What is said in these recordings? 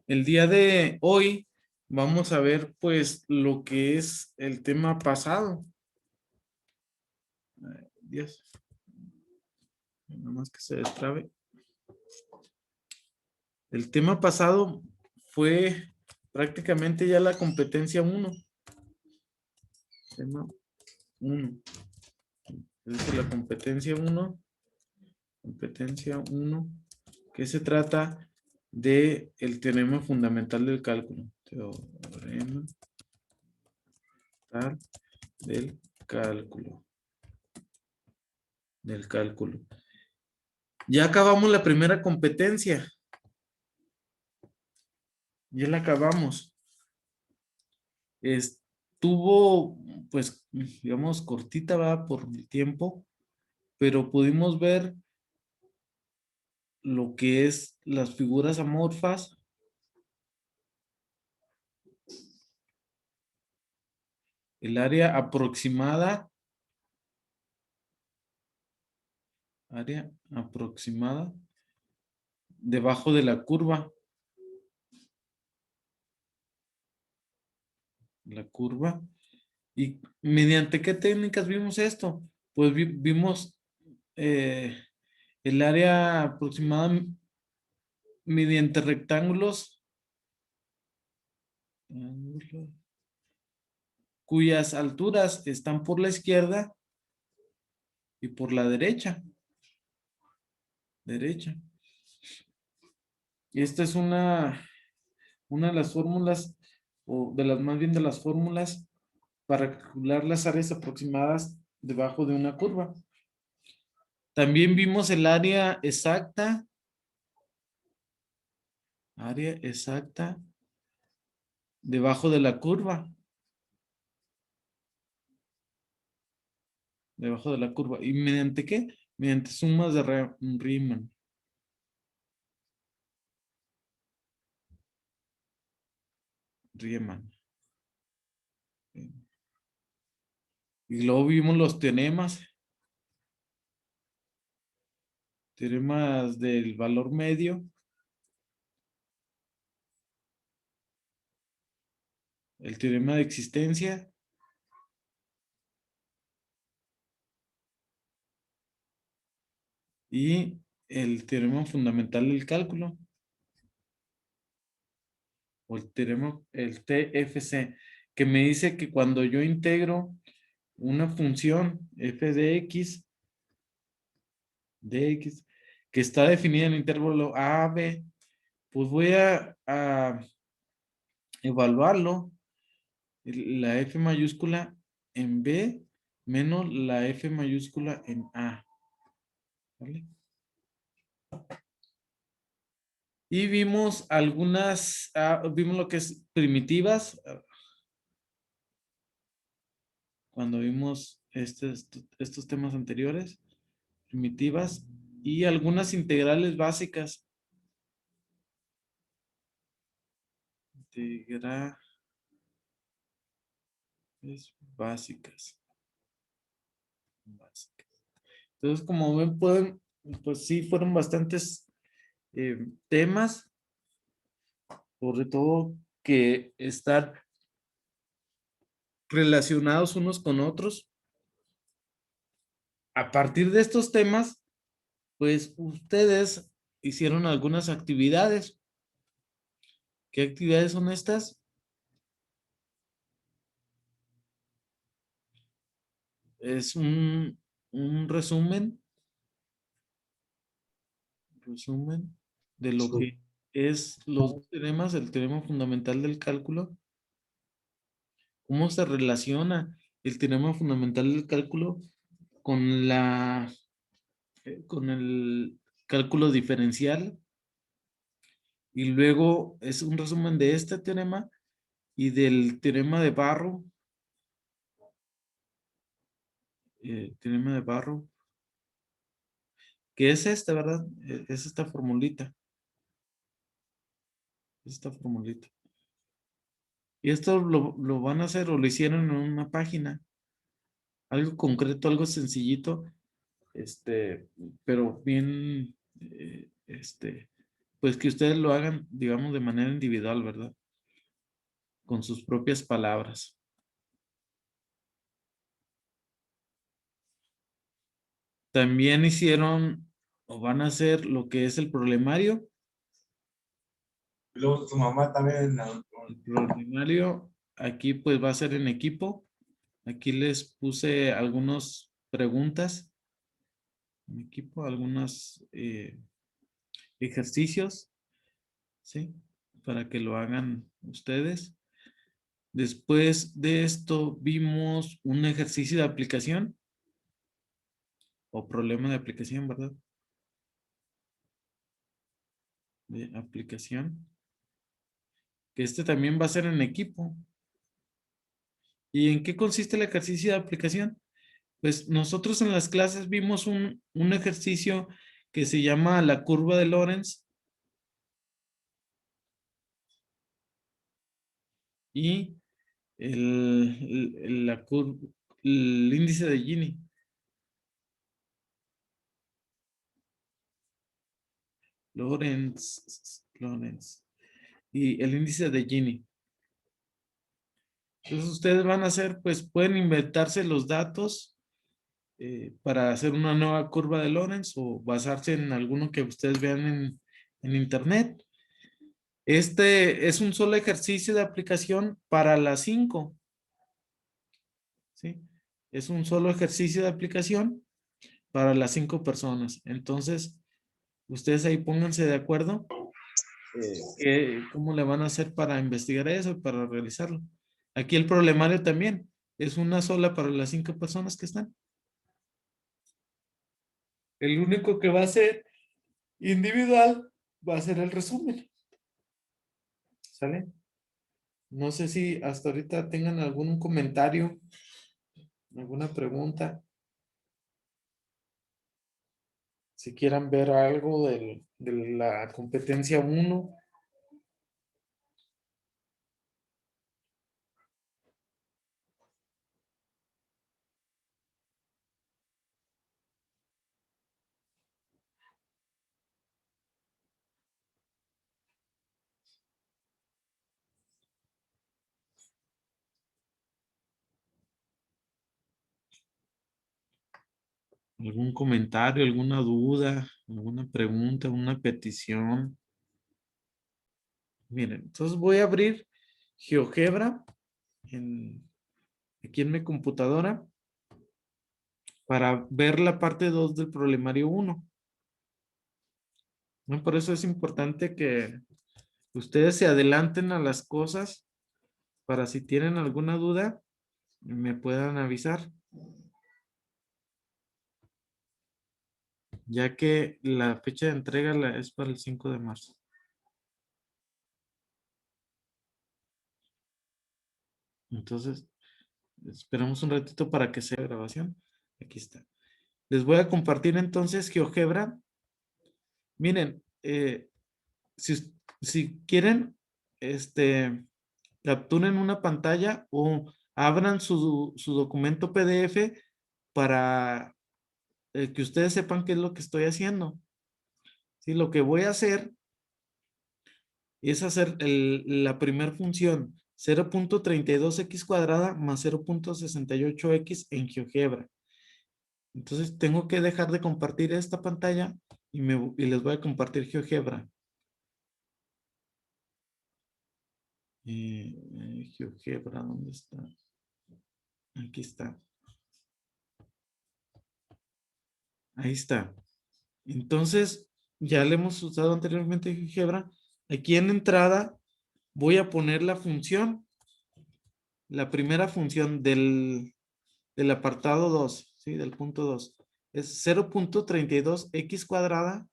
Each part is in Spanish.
El día de hoy vamos a ver pues lo que es el tema pasado. Ay, Dios, nada más que se destrabe. El tema pasado fue prácticamente ya la competencia 1. Tema 1. Es la competencia 1. Competencia 1. Que se trata de el teorema fundamental del cálculo. Teorema del cálculo. Del cálculo. Ya acabamos la primera competencia. Ya la acabamos. Estuvo, pues, digamos, cortita, va, por el tiempo, pero pudimos ver lo que es las figuras amorfas, el área aproximada, debajo de la curva. ¿Y mediante qué técnicas vimos esto? Pues vimos el área aproximada mediante rectángulos cuyas alturas están por la izquierda y por la derecha. Y esta es una de las fórmulas, o de las más bien de las fórmulas para calcular las áreas aproximadas debajo de una curva. También vimos el área exacta debajo de la curva. Debajo de la curva. ¿Y mediante qué? Mediante sumas de Riemann. Y luego vimos los teoremas. Teoremas del valor medio. El teorema de existencia. Y el teorema fundamental del cálculo. O el teorema, el TFC, que me dice que cuando yo integro una función f de x, que está definida en el intervalo a, b, pues voy a evaluarlo, la f mayúscula en b menos la f mayúscula en a. ¿Vale? Y vimos vimos lo que es primitivas, cuando vimos estos temas anteriores, primitivas, y algunas integrales básicas. Integrales básicas. Entonces, como ven, pues sí, fueron bastantes temas, sobre todo que están relacionados unos con otros. A partir de estos temas, pues ustedes hicieron algunas actividades. ¿Qué actividades son estas? Es un resumen de lo Sí. que es los dos teoremas, el teorema fundamental del cálculo. ¿Cómo se relaciona el teorema fundamental del cálculo con con el cálculo diferencial? Y luego es un resumen de este teorema y del teorema de Barrow. Teorema de Barrow, que es esta, ¿verdad? Es esta formulita. Esta formulita. Y esto lo van a hacer o lo hicieron en una página. Algo concreto, algo sencillito. Pero bien, pues que ustedes lo hagan, digamos, de manera individual, ¿verdad? Con sus propias palabras. También hicieron o van a hacer lo que es el problemario. Y luego tu mamá también. El problemario aquí pues va a ser en equipo. Aquí les puse algunas preguntas en equipo, algunos ejercicios, ¿sí? Para que lo hagan ustedes. Después de esto vimos un ejercicio de aplicación o problema de aplicación, ¿verdad? De aplicación. Que este también va a ser en equipo. ¿Y en qué consiste el ejercicio de aplicación? Pues nosotros en las clases vimos un ejercicio que se llama la curva de Lorentz y el índice de Gini. Lorentz y el índice de Gini. Entonces ustedes van a hacer, pues pueden inventarse los datos para hacer una nueva curva de Lorentz o basarse en alguno que ustedes vean en internet. Este es un solo ejercicio de aplicación para las 5, ¿sí? Es un solo ejercicio de aplicación para las 5 personas. Entonces, ustedes ahí pónganse de acuerdo cómo le van a hacer para investigar eso y para realizarlo. Aquí el problemario también es una sola para las 5 personas que están. El único que va a ser individual va a ser el resumen. ¿Sale? No sé si hasta ahorita tengan algún comentario, alguna pregunta. Si quieran ver algo de la competencia 1. ¿Algún comentario, alguna duda, alguna pregunta, una petición? Miren, entonces voy a abrir GeoGebra aquí en mi computadora para ver la parte 2 del problemario 1. ¿No? Por eso es importante que ustedes se adelanten a las cosas para si tienen alguna duda, me puedan avisar. Ya que la fecha de entrega es para el 5 de marzo. Entonces, esperamos un ratito para que sea grabación. Aquí está. Les voy a compartir entonces GeoGebra. Miren, si quieren, capturen una pantalla o abran su documento PDF para que ustedes sepan qué es lo que estoy haciendo. Sí, lo que voy a hacer es hacer la primera función 0.32x cuadrada más 0.68x en GeoGebra. Entonces tengo que dejar de compartir esta pantalla y les voy a compartir GeoGebra. GeoGebra, ¿dónde está? Aquí está. Ahí está. Entonces, ya le hemos usado anteriormente GeoGebra. Aquí en entrada voy a poner la función, la primera función del apartado 2, ¿sí? Del punto 2. Es 0.32x cuadrada,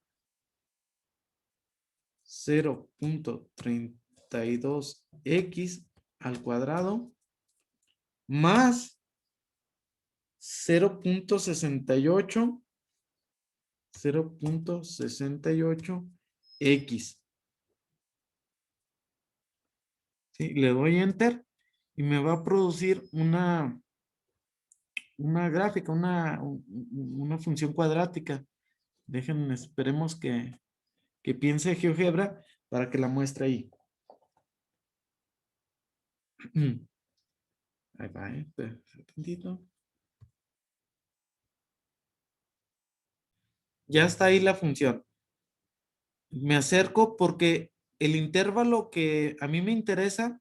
0.32x al cuadrado, más 0.68x. ¿Sí? Le doy enter y me va a producir una gráfica, una función cuadrática. Esperemos que piense GeoGebra para que la muestre ahí. Ahí va, espera un tantito. Ya está ahí la función. Me acerco porque el intervalo que a mí me interesa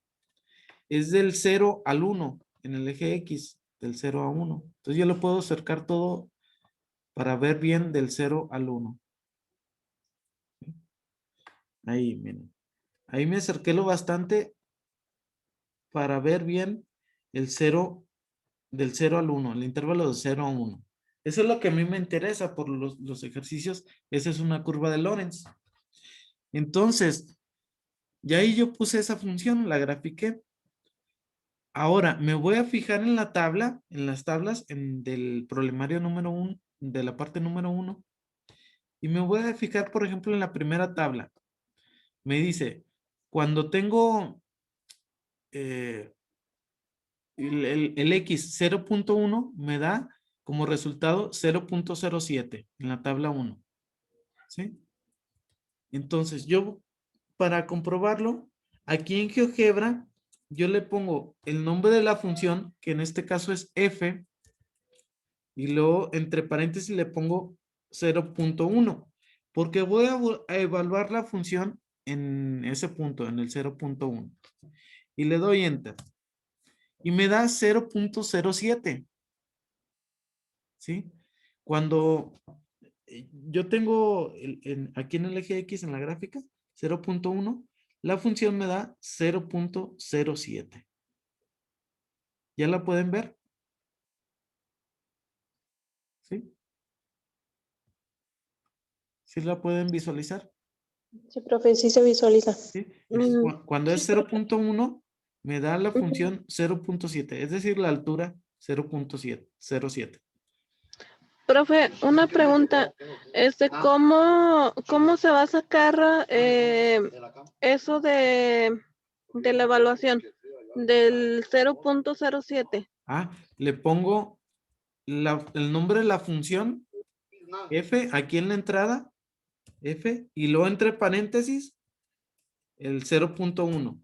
es del 0 al 1 en el eje X, del 0 a 1. Entonces yo lo puedo acercar todo para ver bien del 0 al 1. Ahí, miren. Ahí me acerqué lo bastante para ver bien el 0, del 0 al 1, el intervalo de 0 a 1. Eso es lo que a mí me interesa por los ejercicios. Esa es una curva de Lorentz. Entonces, ya ahí yo puse esa función, la grafiqué. Ahora, me voy a fijar en la tabla, en las tablas del problemario número 1, de la parte número 1. Y me voy a fijar, por ejemplo, en la primera tabla. Me dice, cuando tengo el X 0.1, me da como resultado 0.07 en la tabla 1. ¿Sí? Entonces, yo para comprobarlo, aquí en GeoGebra, yo le pongo el nombre de la función, que en este caso es f, y luego entre paréntesis le pongo 0.1, porque voy a evaluar la función en ese punto, en el 0.1. Y le doy enter. Y me da 0.07. ¿Sí? Cuando yo tengo aquí en el eje X en la gráfica 0.1, la función me da 0.07. ¿Ya la pueden ver? ¿Sí? ¿Sí la pueden visualizar? Sí, profe, sí se visualiza. ¿Sí? Entonces, cuando es Sí, profe. 0.1, me da la Ujú. función 0.7, es decir, la altura 0.07. Profe, una pregunta, ¿cómo se va a sacar eso de la evaluación del 0.07? Ah, le pongo el nombre de la función f aquí en la entrada, f, y luego entre paréntesis el 0.1,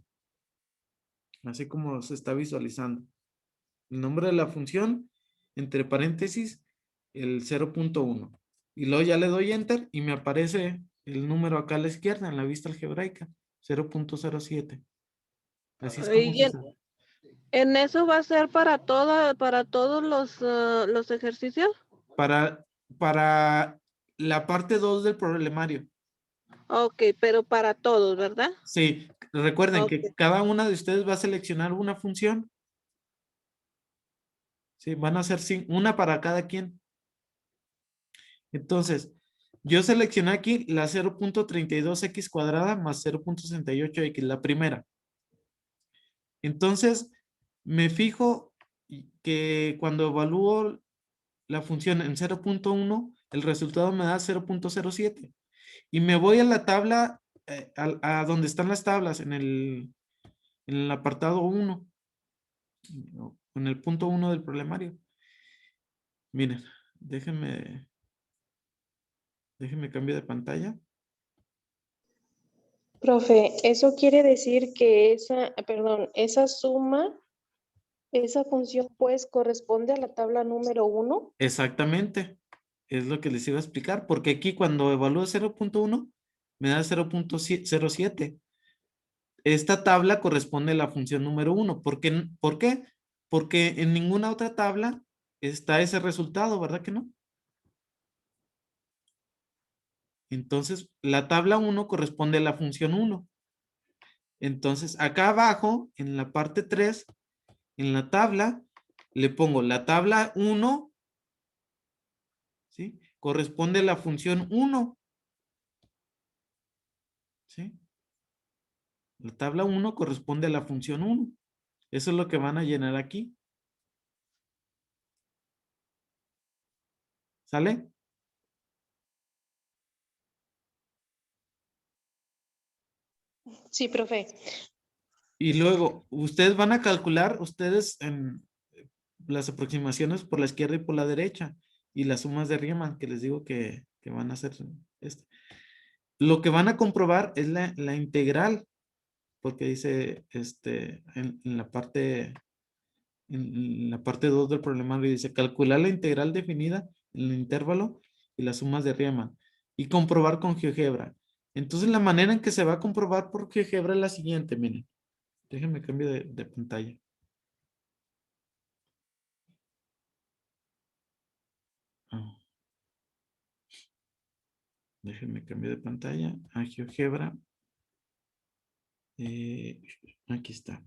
así como se está visualizando. El nombre de la función, entre paréntesis, el 0.1. Y luego ya le doy enter y me aparece el número acá a la izquierda en la vista algebraica, 0.07. Así es como Y se sabe. en eso va a ser para todos los ejercicios. Para la parte 2 del problemario. Ok, pero para todos, ¿verdad? Sí, recuerden Ok. que cada una de ustedes va a seleccionar una función. Sí, van a ser una para cada quien. Entonces, yo seleccioné aquí la 0.32x cuadrada más 0.68x, la primera. Entonces, me fijo que cuando evalúo la función en 0.1, el resultado me da 0.07. Y me voy a la tabla, a donde están las tablas, en el apartado 1, en el punto 1 del problemario. Miren, déjenme cambio de pantalla. Profe, eso quiere decir que esa suma, esa función pues corresponde a la tabla número 1. Exactamente, es lo que les iba a explicar, porque aquí cuando evalúo 0.1, me da 0.07. Esta tabla corresponde a la función número 1. ¿Por qué? Porque en ninguna otra tabla está ese resultado, ¿verdad que no? Entonces, la tabla 1 corresponde a la función 1. Entonces, acá abajo, en la parte 3, en la tabla, le pongo la tabla 1, ¿sí? Corresponde a la función 1, ¿sí? La tabla 1 corresponde a la función 1. Eso es lo que van a llenar aquí. ¿Sale? Sí, profe. Y luego, ustedes van a calcular, ustedes en las aproximaciones por la izquierda y por la derecha, y las sumas de Riemann, que les digo que van a hacer esto. Lo que van a comprobar es la integral, porque dice en la parte 2 del problemario, dice calcular la integral definida en el intervalo y las sumas de Riemann y comprobar con GeoGebra. Entonces la manera en que se va a comprobar por GeoGebra es la siguiente, miren. Déjenme cambio de pantalla. Ah. Déjenme cambiar de pantalla a GeoGebra. Aquí está.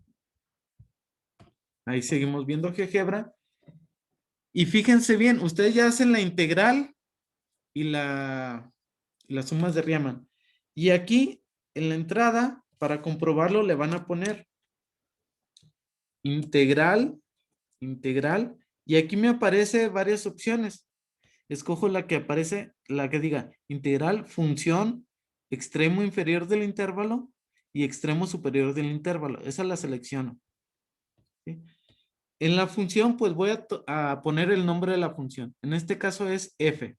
Ahí seguimos viendo GeoGebra. Y fíjense bien, ustedes ya hacen la integral y las sumas de Riemann. Y aquí, en la entrada, para comprobarlo, le van a poner integral, integral. Y aquí me aparece varias opciones. Escojo la que aparece, la que diga integral, función, extremo inferior del intervalo y extremo superior del intervalo. Esa la selecciono. ¿Sí? En la función, pues voy a poner el nombre de la función. En este caso es f.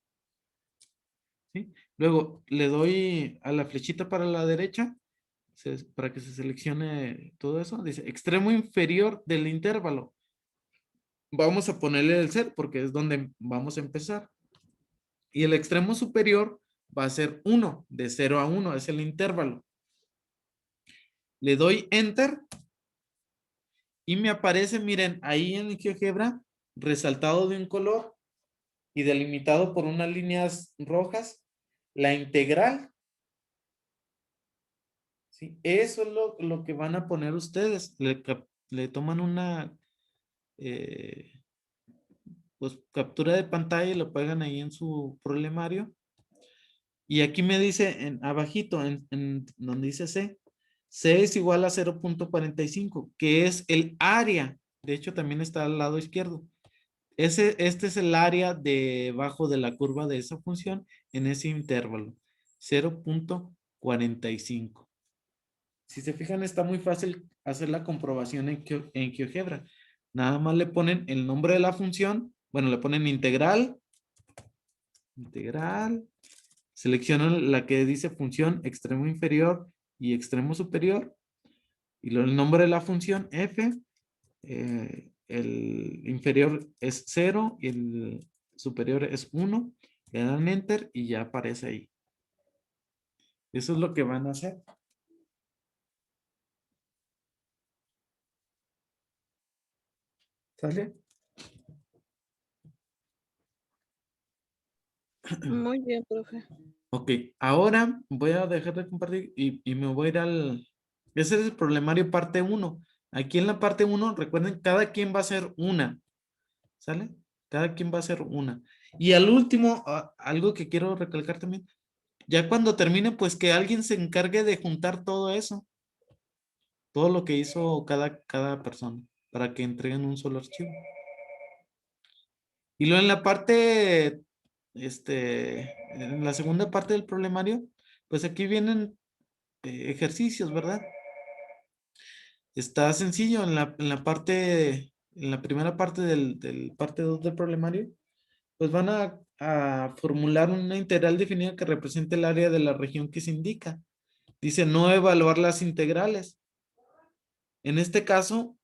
¿Sí? Luego le doy a la flechita para la derecha para que se seleccione todo eso. Dice extremo inferior del intervalo. Vamos a ponerle el 0 porque es donde vamos a empezar. Y el extremo superior va a ser 1, de 0 a 1, es el intervalo. Le doy enter y me aparece, miren, ahí en el GeoGebra, resaltado de un color y delimitado por unas líneas rojas, la integral. ¿Sí? Eso es lo que van a poner ustedes. Le toman una pues, captura de pantalla y lo pegan ahí en su problemario. Y aquí me dice en abajito, en donde dice C es igual a 0.45, que es el área. De hecho, también está al lado izquierdo. Este es el área debajo de la curva de esa función en ese intervalo. 0.45. Si se fijan, está muy fácil hacer la comprobación en GeoGebra. Nada más le ponen el nombre de la función. Bueno, le ponen integral. Integral. Seleccionan la que dice función extremo inferior y extremo superior. Y el nombre de la función f. El inferior es 0 y el superior es 1. Le dan enter y ya aparece ahí. Eso es lo que van a hacer. ¿Sale? Muy bien, profe. Ok, ahora voy a dejar de compartir y me voy a ir Ese es el problemario parte 1. Aquí en la parte 1, recuerden, cada quien va a hacer una. ¿Sale? Cada quien va a hacer una. Y al último, algo que quiero recalcar también, ya cuando termine, pues que alguien se encargue de juntar todo eso, todo lo que hizo cada persona, para que entreguen un solo archivo. Y luego en la parte, en la segunda parte del problemario, pues aquí vienen ejercicios, ¿verdad? Está sencillo en la primera parte del parte 2 del problemario, pues van a formular una integral definida que represente el área de la región que se indica. Dice no evaluar las integrales. En este caso,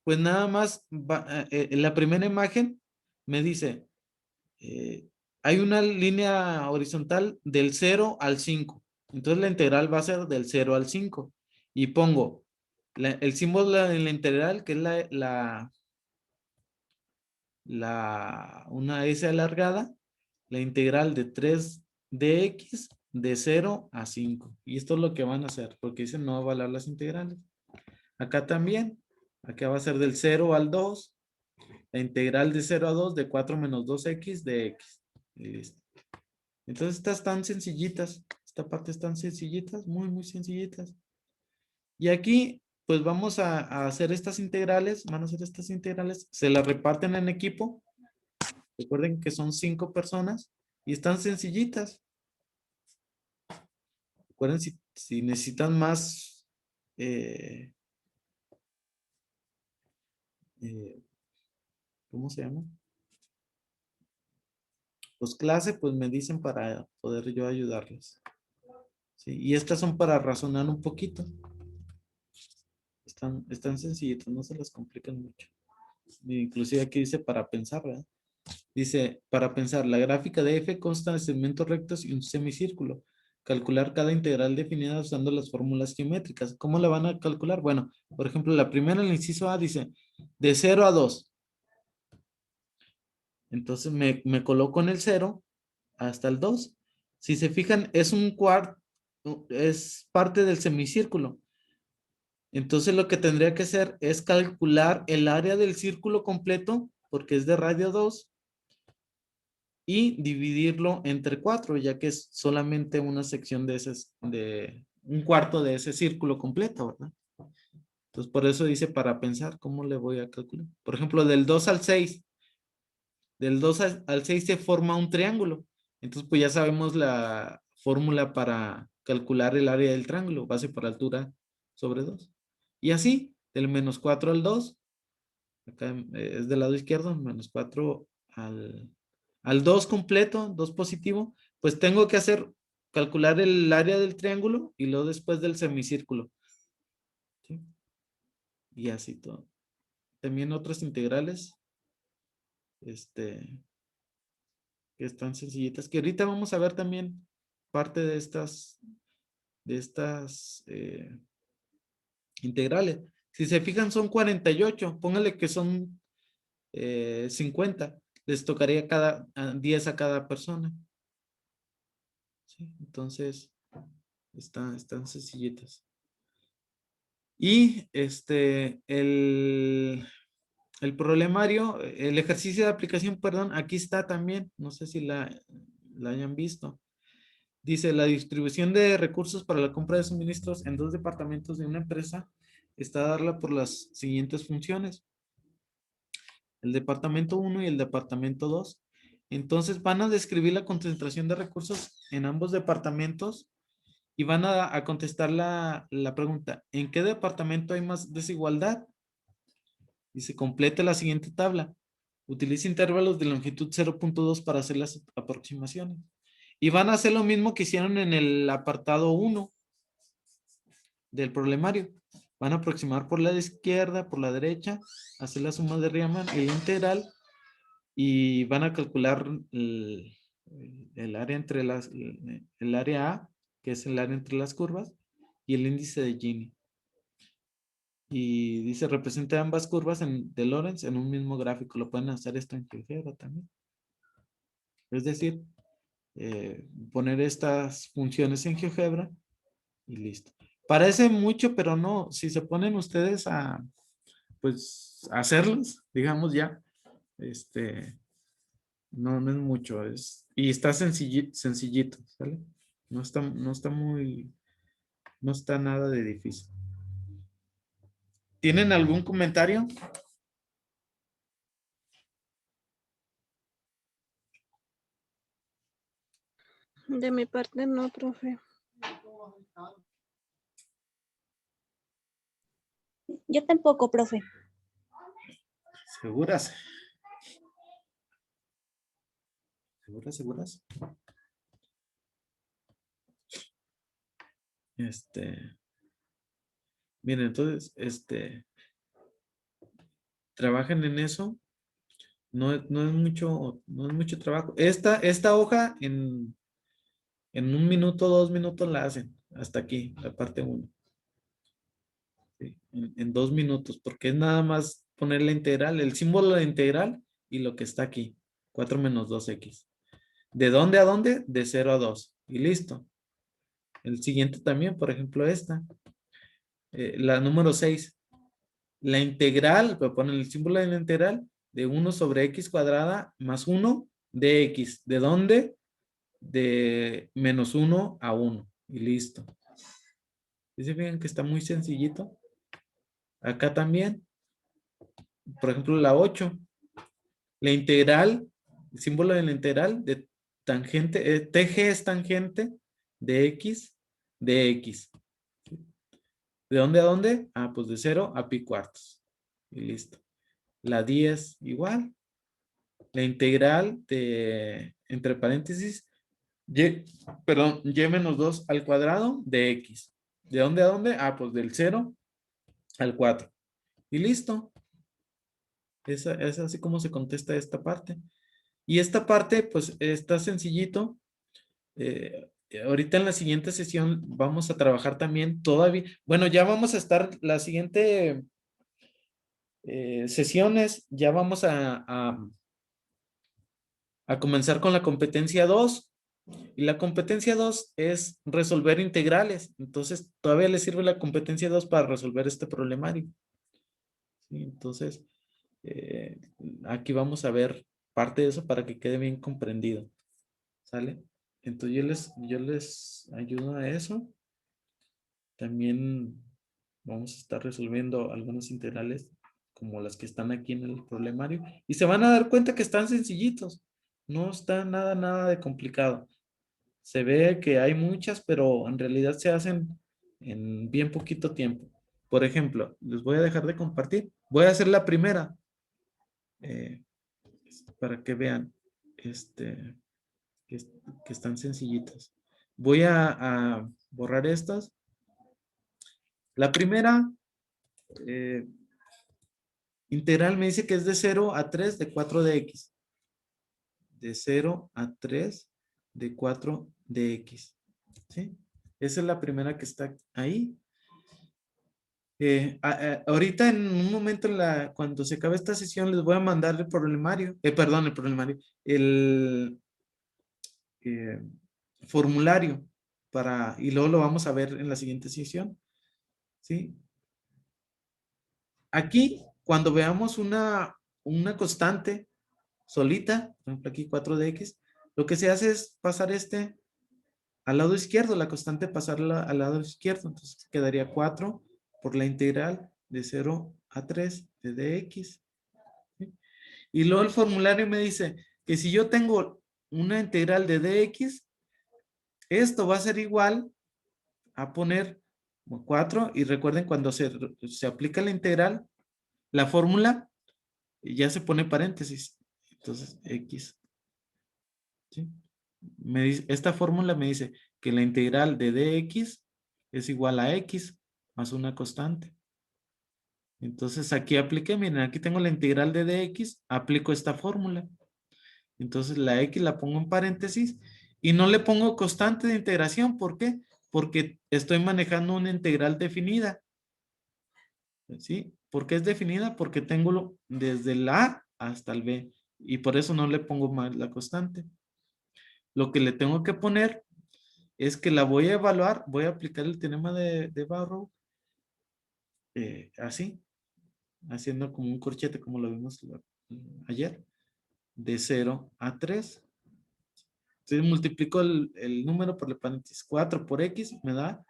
pues nada más en la primera imagen me dice, hay una línea horizontal del 0 al 5. Entonces la integral va a ser del 0 al 5. Y pongo el símbolo en la integral, que es una S alargada, la integral de 3 de X de 0 a 5. Y esto es lo que van a hacer, porque dicen no evaluar las integrales. Acá también, acá va a ser del 0 al 2, la integral de 0 a 2 de 4 menos 2X de X. Y listo. Entonces estas están sencillitas, esta parte están sencillitas, muy, muy sencillitas. Y aquí, pues vamos a hacer estas integrales, van a hacer estas integrales, se las reparten en equipo. Recuerden que son 5 personas y están sencillitas. Recuerden si necesitan más, eh, ¿cómo se llama? Pues clase, pues me dicen para poder yo ayudarles. ¿sí? Y estas son para razonar un poquito. Están sencillitas, no se las complican mucho. Inclusive aquí dice para pensar, ¿verdad? Dice, para pensar, la gráfica de f consta de segmentos rectos y un semicírculo. Calcular cada integral definida usando las fórmulas geométricas. ¿Cómo la van a calcular? Bueno, por ejemplo, la primera, el inciso A, dice de 0 a 2. Entonces me coloco en el 0 hasta el 2. Si se fijan, es un cuarto, es parte del semicírculo. Entonces lo que tendría que hacer es calcular el área del círculo completo, porque es de radio 2, y dividirlo entre 4, ya que es solamente una sección de un cuarto de ese círculo completo, ¿verdad? Entonces por eso dice para pensar, ¿cómo le voy a calcular? Por ejemplo, del 2 al 6, del 2 al 6 se forma un triángulo. Entonces pues ya sabemos la fórmula para calcular el área del triángulo, base por altura sobre 2. Y así, del menos 4 al 2, acá es del lado izquierdo, menos 4 al 2 completo, 2 positivo, pues tengo que calcular el área del triángulo y luego después del semicírculo. ¿Sí? Y así todo. También otras integrales, que están sencillitas, que ahorita vamos a ver también parte de estas integrales. Si se fijan son 48, póngale que son 50, les tocaría 10 a cada persona. ¿Sí? Entonces, están sencillitas. Y el problemario, el ejercicio de aplicación, perdón, aquí está también, no sé si la hayan visto. Dice, la distribución de recursos para la compra de suministros en 2 departamentos de una empresa está darla por las siguientes funciones. El departamento 1 y el departamento 2. Entonces van a describir la concentración de recursos en ambos departamentos y van a contestar la pregunta, ¿en qué departamento hay más desigualdad? Dice, complete la siguiente tabla. Utilice intervalos de longitud 0.2 para hacer las aproximaciones. Y van a hacer lo mismo que hicieron en el apartado 1 del problemario. Van a aproximar por la izquierda, por la derecha, hacer la suma de Riemann y la integral, y van a calcular el área entre el área A, que es el área entre las curvas, y el índice de Gini. Y dice, representa ambas curvas de Lorentz en un mismo gráfico. Lo pueden hacer esto en GeoGebra también. Es decir, poner estas funciones en GeoGebra y listo. Parece mucho, pero no. Si se ponen ustedes pues, a hacerlos, digamos ya, no es mucho. Y está sencillito, ¿sale? No está nada de difícil. ¿Tienen algún comentario? De mi parte no, profe. Yo tampoco, profe. ¿Seguras? ¿Seguras? Miren, entonces, trabajen en eso. No es mucho trabajo. Esta hoja en 1 minuto, 2 minutos la hacen. Hasta aquí, la parte 1. ¿Sí? En 2 minutos, porque es nada más poner la integral, el símbolo de la integral y lo que está aquí. 4 menos 2x. ¿De dónde a dónde? De 0 a 2. Y listo. El siguiente también, por ejemplo, esta. La número 6. La integral, voy a poner el símbolo de la integral de 1 sobre x cuadrada más 1 de x. ¿De dónde? De menos 1 a 1. Y listo. ¿Sí se fijan que está muy sencillito? Acá también. Por ejemplo, la 8. La integral, el símbolo de la integral de tangente, TG es tangente de x, de x. ¿De dónde a dónde? Ah, pues de 0 a pi cuartos. Y listo. La 10 igual. La integral de, entre paréntesis, Y menos 2 al cuadrado de X. ¿De dónde a dónde? Ah, pues del 0 al 4. Y listo. Es así como se contesta esta parte. Y esta parte, pues, está sencillito. Ahorita en la siguiente sesión vamos a trabajar también todavía. Bueno, ya vamos a estar la siguiente sesiones, ya vamos a comenzar con la competencia 2. Y la competencia 2 es resolver integrales. Entonces, todavía le sirve la competencia 2 para resolver este problemario. ¿Sí? Entonces, eh, aquí vamos a ver parte de eso para que quede bien comprendido. ¿Sale? Entonces, yo les ayudo a eso. También vamos a estar resolviendo algunos integrales como las que están aquí en el problemario. Y se van a dar cuenta que están sencillitos. No está nada de complicado. Se ve que hay muchas, pero en realidad se hacen en bien poquito tiempo. Por ejemplo, les voy a dejar de compartir. Voy a hacer la primera eh, para que vean que, que están sencillitas. Voy a borrar estas. La primera integral me dice que es de 0 a 3 de 4 de x. De 0 a 3 de 4 de x. ¿Sí? Esa es la primera que está ahí. Ahorita en un momento cuando se acabe esta sesión les voy a mandar el problemario, perdón, el problemario, el eh, formulario y luego lo vamos a ver en la siguiente sesión. ¿Sí? Aquí, cuando veamos una constante solita, por ejemplo aquí 4 de x, lo que se hace es pasar al lado izquierdo, la constante pasarla al lado izquierdo, entonces quedaría 4 por la integral de 0 a 3 de dx. ¿Sí? Y luego el formulario me dice que si yo tengo una integral de dx, esto va a ser igual a poner 4, y recuerden cuando se aplica la integral, la fórmula ya se pone paréntesis, entonces x. ¿Sí? Esta fórmula me dice que la integral de dx es igual a x más una constante. Entonces aquí apliqué, miren, aquí tengo la integral de dx, aplico esta fórmula. Entonces la x la pongo en paréntesis y no le pongo constante de integración. ¿Por qué? Porque estoy manejando una integral definida. ¿Sí? ¿Por qué es definida? Porque tengo desde el a hasta el b y por eso no le pongo más la constante. Lo que le tengo que poner es que la voy a evaluar, voy a aplicar el teorema de Barrow, así, haciendo como un corchete como lo vimos ayer, de 0 a 3. Entonces multiplico el número por el paréntesis. 4 por x me da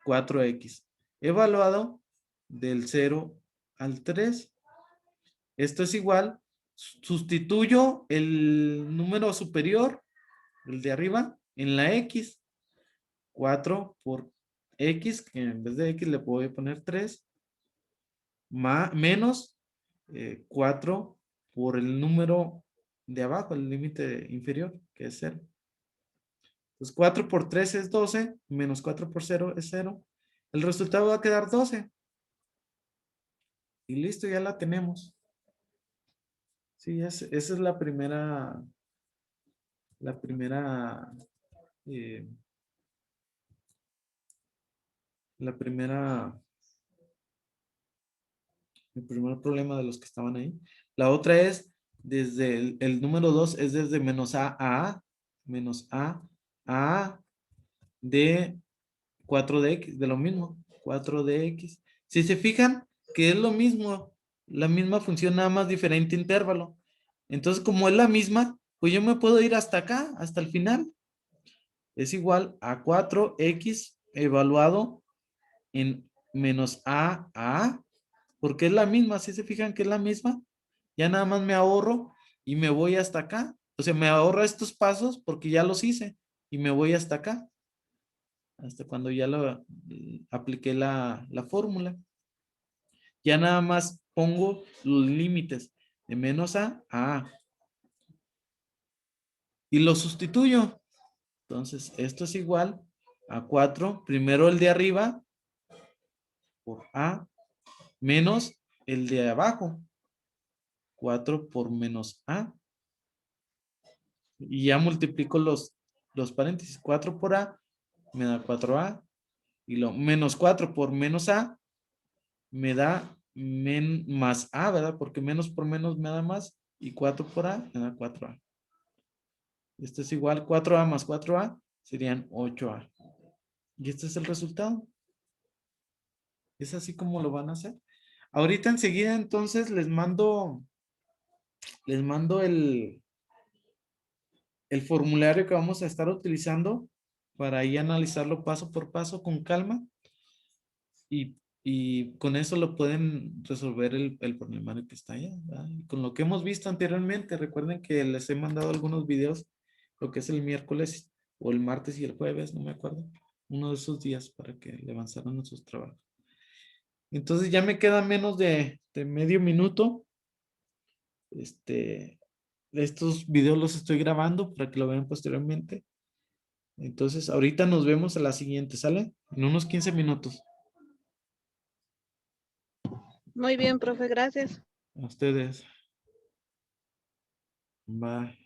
4x. Evaluado del 0 al 3. Esto es igual. Sustituyo el número superior, el de arriba, en la x. 4 por x, que en vez de x le voy a poner 3, menos 4 por el número de abajo, el límite inferior, que es 0. Entonces 4 por 3 es 12, menos 4 por 0 es 0. El resultado va a quedar 12. Y listo, ya la tenemos. Sí, esa es la primera, eh, la primera, el primer problema de los que estaban ahí. La otra es, desde el número 2 es desde menos a de 4 de x, de lo mismo, 4 de x. Si se fijan que es lo mismo, la misma función, nada más diferente intervalo. Entonces, como es la misma, pues yo me puedo ir hasta acá, hasta el final. Es igual a 4x evaluado en menos a, porque es la misma. Si se fijan que es la misma, ya nada más me ahorro y me voy hasta acá. O sea, me ahorro estos pasos porque ya los hice y me voy hasta acá. Hasta cuando ya apliqué la fórmula. Ya nada más pongo los límites de menos a. Y lo sustituyo. Entonces, esto es igual a 4, primero el de arriba, por A, menos el de abajo, 4 por menos A. Y ya multiplico los paréntesis, 4 por A, me da 4A. Y lo menos 4 por menos A, me da más A, ¿verdad? Porque menos por menos me da más. Y 4 por A, me da 4A. Esto es igual, 4A más 4A serían 8A. Y este es el resultado. Es así como lo van a hacer. Ahorita enseguida entonces les mando el formulario que vamos a estar utilizando para ahí analizarlo paso por paso con calma. Y con eso lo pueden resolver el problema que está allá, ¿verdad? Y con lo que hemos visto anteriormente, recuerden que les he mandado algunos videos, lo que es el miércoles o el martes y el jueves, no me acuerdo, uno de esos días para que le avanzaran en sus trabajos. Entonces ya me queda menos de medio minuto. Estos videos los estoy grabando para que lo vean posteriormente. Entonces ahorita nos vemos a la siguiente, ¿sale? En unos 15 minutos. Muy bien, profe, gracias. A ustedes. Bye.